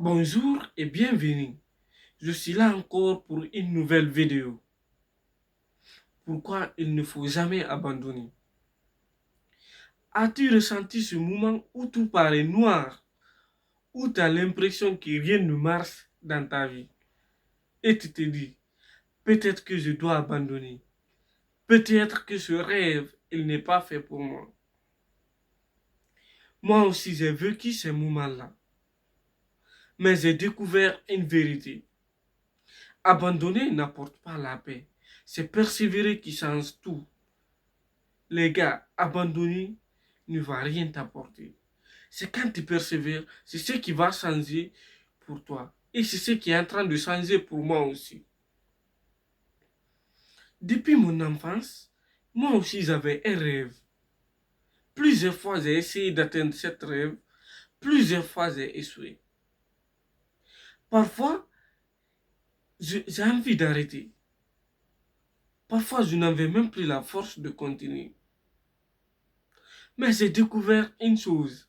Bonjour et bienvenue. Je suis là encore pour une nouvelle vidéo. Pourquoi il ne faut jamais abandonner? As-tu ressenti ce moment où tout paraît noir, où tu as l'impression que rien ne marche dans ta vie et tu te dis, peut-être que je dois abandonner, peut-être que ce rêve, il n'est pas fait pour moi. Moi aussi, j'ai vécu ces moments-là, mais j'ai découvert une vérité. Abandonner n'apporte pas la paix. C'est persévérer qui change tout. Les gars, abandonner ne va rien t'apporter. C'est quand tu persévères, c'est ce qui va changer pour toi. Et c'est ce qui est en train de changer pour moi aussi. Depuis mon enfance, moi aussi j'avais un rêve. Plusieurs fois j'ai essayé d'atteindre ce rêve. Plusieurs fois j'ai échoué. Parfois, j'ai envie d'arrêter. Parfois, je n'avais même plus la force de continuer. Mais j'ai découvert une chose.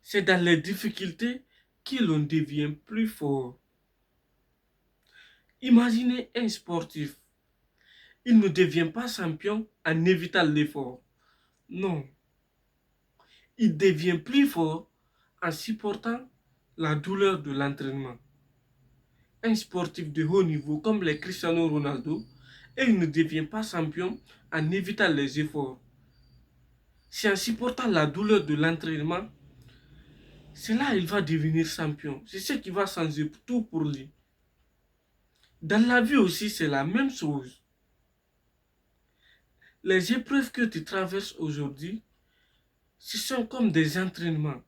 C'est dans les difficultés que l'on devient plus fort. Imaginez un sportif. Il ne devient pas champion en évitant l'effort. Non. Il devient plus fort en supportant la douleur de l'entraînement. Un sportif de haut niveau comme les Cristiano Ronaldo, il ne devient pas champion en évitant les efforts. C'est en supportant la douleur de l'entraînement, c'est là qu'il va devenir champion. C'est ce qui va changer tout pour lui. Dans la vie aussi, c'est la même chose. Les épreuves que tu traverses aujourd'hui, ce sont comme des entraînements.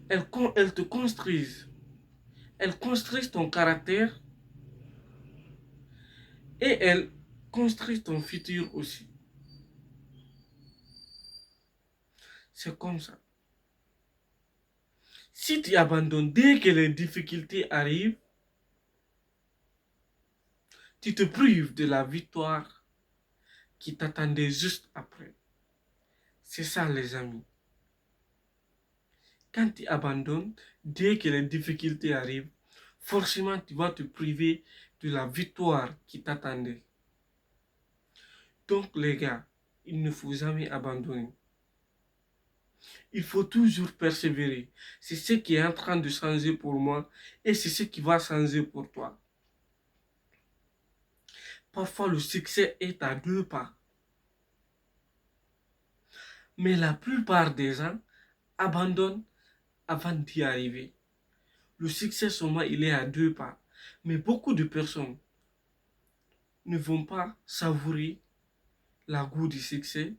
Elles te construisent. Elles construisent ton caractère et elles construisent ton futur aussi. C'est comme ça. Si tu abandonnes dès que les difficultés arrivent, tu te prives de la victoire qui t'attendait juste après. C'est ça les amis. Quand tu abandonnes, dès que les difficultés arrivent, forcément tu vas te priver de la victoire qui t'attendait. Donc les gars, il ne faut jamais abandonner. Il faut toujours persévérer. C'est ce qui est en train de changer pour moi et c'est ce qui va changer pour toi. Parfois le succès est à deux pas. Mais la plupart des gens abandonnent avant d'y arriver. Le succès seulement il est à deux pas. Mais beaucoup de personnes ne vont pas savourer la goût du succès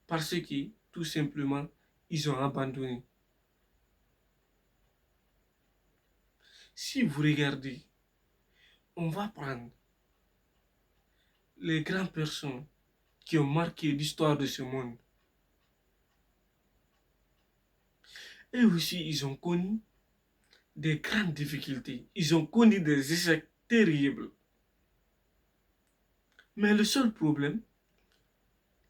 parce que tout simplement ils ont abandonné. Si vous regardez, on va prendre les grandes personnes qui ont marqué l'histoire de ce monde. Et aussi, ils ont connu des grandes difficultés. Ils ont connu des échecs terribles. Mais le seul problème,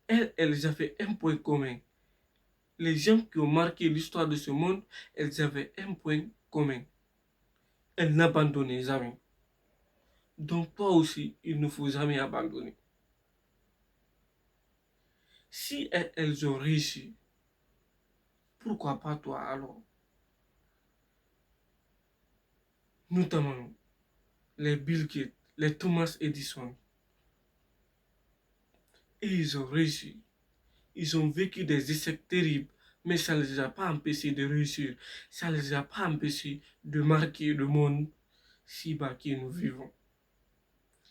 elles avaient un point commun. Les gens qui ont marqué l'histoire de ce monde, elles avaient un point commun. Elles n'abandonnaient jamais. Donc toi aussi, il ne faut jamais abandonner. Si elles ont réussi, pourquoi pas toi alors? Notamment les Bill Gates, les Thomas Edison. Et ils ont réussi. Ils ont vécu des échecs terribles, mais ça ne les a pas empêchés de réussir. Ça ne les a pas empêchés de marquer le monde si bas que nous vivons.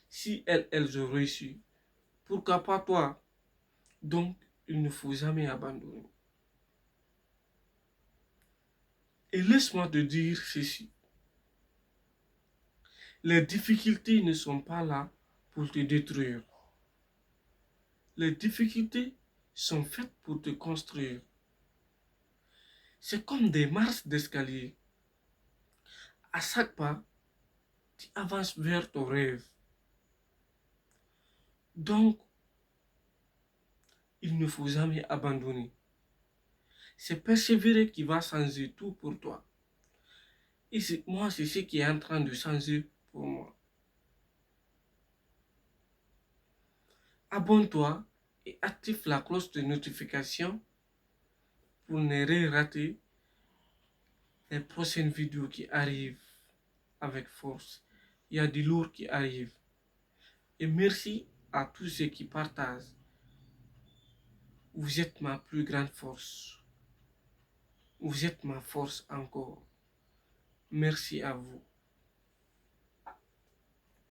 Si elles ont réussi, pourquoi pas toi? Donc, il ne faut jamais abandonner. Et laisse-moi te dire ceci. Les difficultés ne sont pas là pour te détruire. Les difficultés sont faites pour te construire. C'est comme des marches d'escalier. À chaque pas, tu avances vers ton rêve. Donc, il ne faut jamais abandonner. C'est persévérer qui va changer tout pour toi. Et moi, c'est ce qui est en train de changer pour moi. Abonne-toi et active la cloche de notification pour ne rien rater les prochaines vidéos qui arrivent avec force. Il y a du lourd qui arrive. Et merci à tous ceux qui partagent. Vous êtes ma plus grande force. Vous êtes ma force encore. Merci à vous.